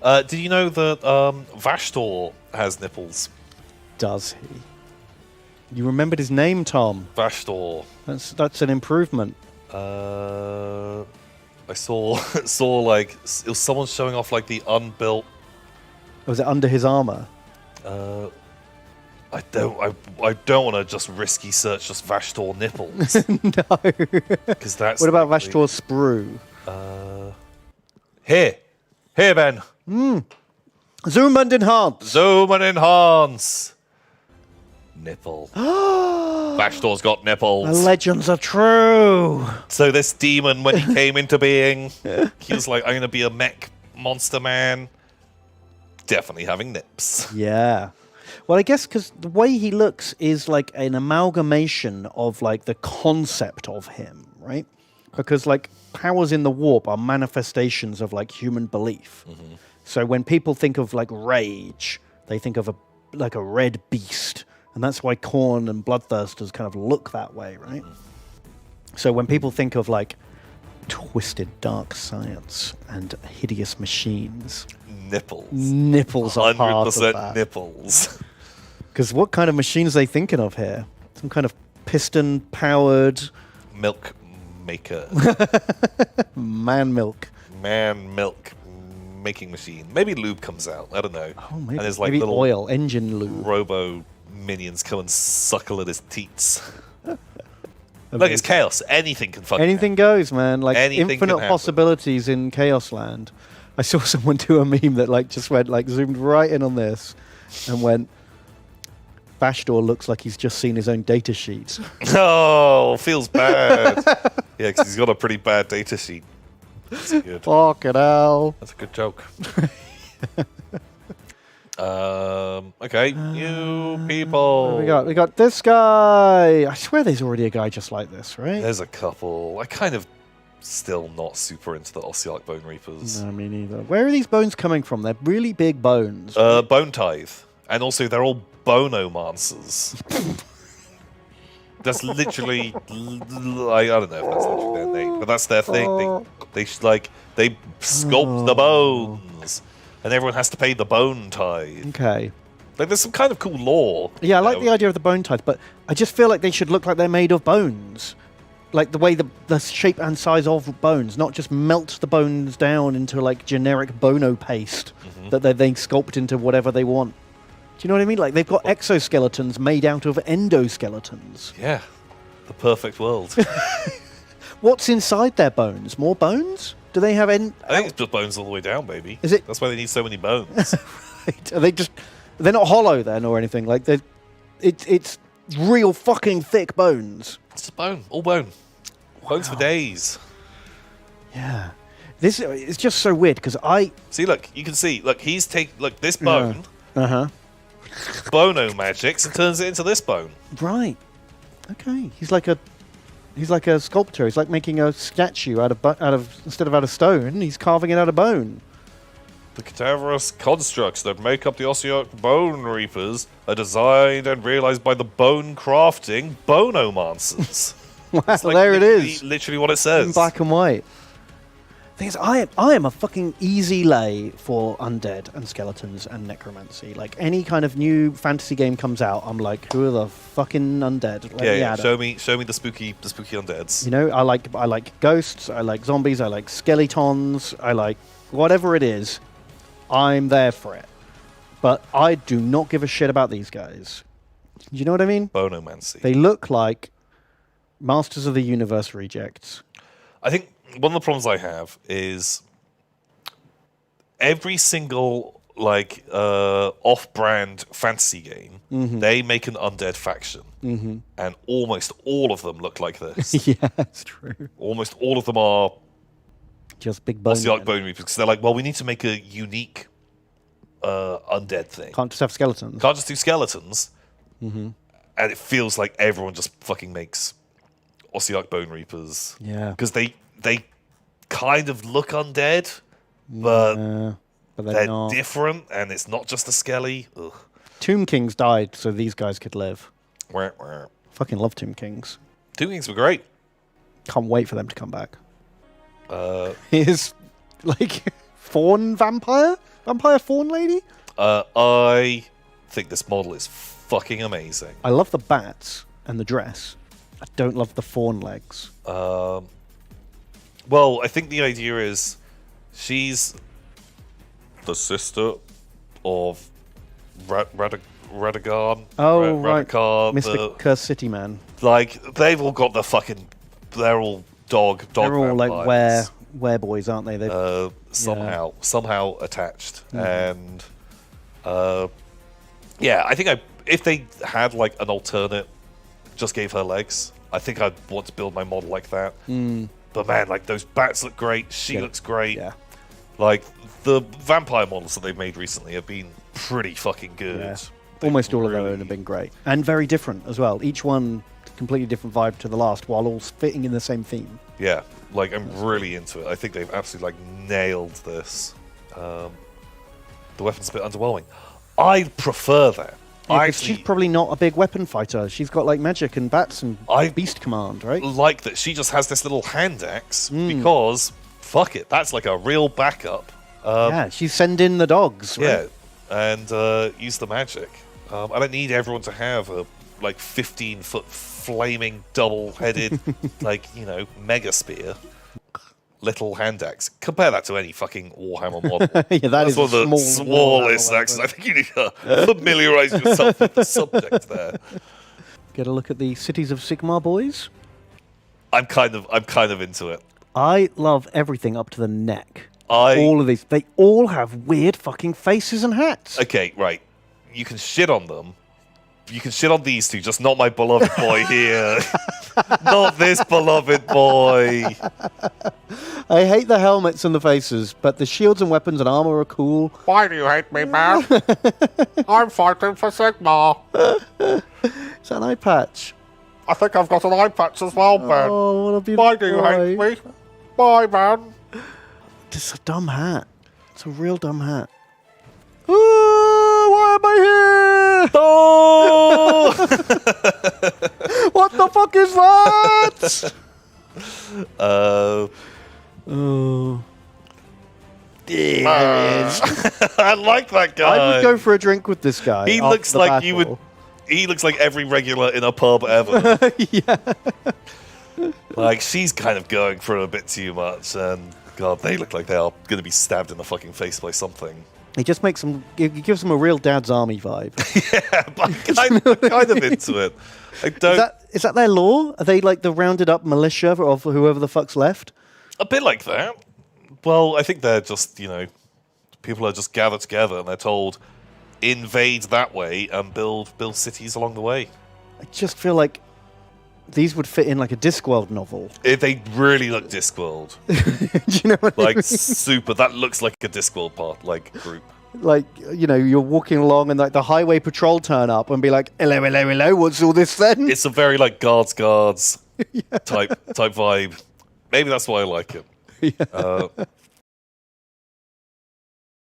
Did you know that Vashtorr has nipples? Does he? You remembered his name, Tom. Vashtorr. That's an improvement. I saw like it was someone showing off like the unbuilt. Was it under his armor? I don't want to just risky search just Vashtorr nipples. No. Because that's. What about likely. Vashtorr sprue? Here, Ben. Zoom and enhance. Zoom and enhance. Nipple. Vashtorr's got nipples. The legends are true. So this demon, when he came into being, he was like, I'm going to be a mech monster man. Definitely having nips. Yeah. Well, I guess because the way he looks is like an amalgamation of like the concept of him, right? Because like powers in the warp are manifestations of like human belief. Mm-hmm. So when people think of like rage, they think of a red beast. And that's why Khorne and Bloodthirsters kind of look that way, right? Mm-hmm. So when people think of like twisted dark science and hideous machines, nipples are part of that. 100% nipples. Because what kind of machines are they thinking of here? Some kind of piston-powered milk maker. Man milk making machine. Maybe lube comes out. I don't know. Oh, maybe. And there's like maybe little oil, engine lube. Robo minions come and suckle at his teats. Look, it's chaos. Anything can fucking Anything happen. Goes, man. Like Anything infinite possibilities in Chaos Land. I saw someone do a meme that like just went like zoomed right in on this and went, Vashtorr looks like he's just seen his own data sheet. Oh, feels bad. Yeah, because he's got a pretty bad data sheet. That's good. Fucking hell. That's a good joke. Okay, you people. What do we got this guy. I swear there's already a guy just like this, right? There's a couple. I kind of still not super into the Ossiarch Bonereapers. No, me neither. Where are these bones coming from? They're really big bones. Bone Tithe. And also they're all Bone-o-mancers. That's literally, I don't know if that's literally their name, but that's their thing. They sculpt the bones, and everyone has to pay the bone tithe. Okay. Like there's some kind of cool lore. Yeah, I like the idea of the bone tithe, but I just feel like they should look like they're made of bones. Like the way the shape and size of bones, not just melt the bones down into like generic Bono paste that they then sculpt into whatever they want. Do you know what I mean? Like they've got exoskeletons made out of endoskeletons. Yeah, the perfect world. What's inside their bones? More bones? Do they have I think it's just bones all the way down, baby. Is it? That's why they need so many bones. Right. Are they just? They're not hollow then, or anything. Like it's real fucking thick bones. It's just bone, all bone. Bones for days. Yeah, this is just so weird because I see. Look, you can see. Look, look this bone. Bono magics and turns it into this bone. Right. Okay. He's like a sculptor. He's like making a statue out of instead of out of stone, he's carving it out of bone. The cadaverous constructs that make up the Ossiarch Bonereapers are designed and realized by the bone-crafting Bone-o-mancers. Wow, like there it is. Literally what it says. In black and white. Thing is, I am a fucking easy lay for undead and skeletons and necromancy. Like any kind of new fantasy game comes out, I'm like, who are the fucking undead? Yeah. Show me the spooky undeads. You know, I like ghosts, I like zombies, I like skeletons, I like whatever it is. I'm there for it. But I do not give a shit about these guys. Do you know what I mean? Bone-o-mancy. They look like Masters of the Universe rejects. I think one of the problems I have is every single like off-brand fantasy game, they make an undead faction, and almost all of them look like this. Yeah, that's true. Almost all of them are just big bones. Ossiarch Bonereapers, because they're like, well, we need to make a unique undead thing. Can't just have skeletons. Can't just do skeletons. And it feels like everyone just fucking makes Ossiarch Bonereapers. Yeah. Because they kind of look undead, but they're not. Different, and it's not just a skelly. Ugh. Tomb Kings died so these guys could live. Wah, wah. Fucking love Tomb Kings. Tomb Kings were great. Can't wait for them to come back. Uh, Here's like fawn vampire fawn lady. I think this model is fucking amazing. I love the bats and the dress. I don't love the fawn legs. Well, I think the idea is she's the sister of Radagon. Oh, right. Radakar, Mr. Cursed City Man. Like, they've all got the fucking... They're all dog They're all vampires. like were-boys, aren't they? Somehow attached. And... yeah, I think if they had, like, an alternate, just gave her legs, I think I'd want to build my model like that. But man, like, those bats look great. She looks great. Yeah. Like, the vampire models that they've made recently have been pretty fucking good. Yeah. Almost all of them have been great. And very different as well. Each one, completely different vibe to the last, while all fitting in the same theme. Yeah, like, I'm really into it. I think they've absolutely, like, nailed this. The weapon's a bit underwhelming. I prefer that. Yeah, she's probably not a big weapon fighter. She's got, like, magic and bats and beast command, right? Like that she just has this little hand axe because, fuck it, that's like a real backup. Yeah, she's sending the dogs, right? Yeah, and use the magic. I don't need everyone to have a, like, 15-foot flaming double-headed, like, mega spear. Little hand axe. Compare that to any fucking Warhammer model. Yeah, that's one of the smallest axes. I think you need to familiarize yourself with the subject there. Get a look at the Cities of Sigmar boys. I'm kind of into it. I love everything up to the neck. All of these, they all have weird fucking faces and hats. Okay, right. You can shit on them. You can shit on these two, just not my beloved boy here. Not this beloved boy. I hate the helmets and the faces, but the shields and weapons and armor are cool. Why do you hate me, man? I'm fighting for Sigmar. Is that an eye patch? I think I've got an eye patch as well, Ben. Oh, what a beautiful Why do you hate me? Bye, man. It's a dumb hat. It's a real dumb hat. Why am I here? Oh! What the fuck is that? Oh. There he is. I like that guy. I would go for a drink with this guy. He looks like you would. He looks like every regular in a pub ever. Yeah. Like, she's kind of going for it a bit too much, and God, they look like they are going to be stabbed in the fucking face by something. He just makes them. He gives them a real Dad's Army vibe. Yeah, but I'm kind of into it. I don't. Is that their law? Are they like the rounded up militia of whoever the fuck's left? A bit like that. Well, I think they're just, people are just gathered together and they're told, invade that way and build cities along the way. I just feel like these would fit in like a Discworld novel. They really look Discworld. Do you know what I mean? Super. That looks like a Discworld part, like, group. Like, you're walking along and like the highway patrol turn up and be like, hello, what's all this then? It's a very, like, guards type vibe. Maybe that's why I like it. Yeah.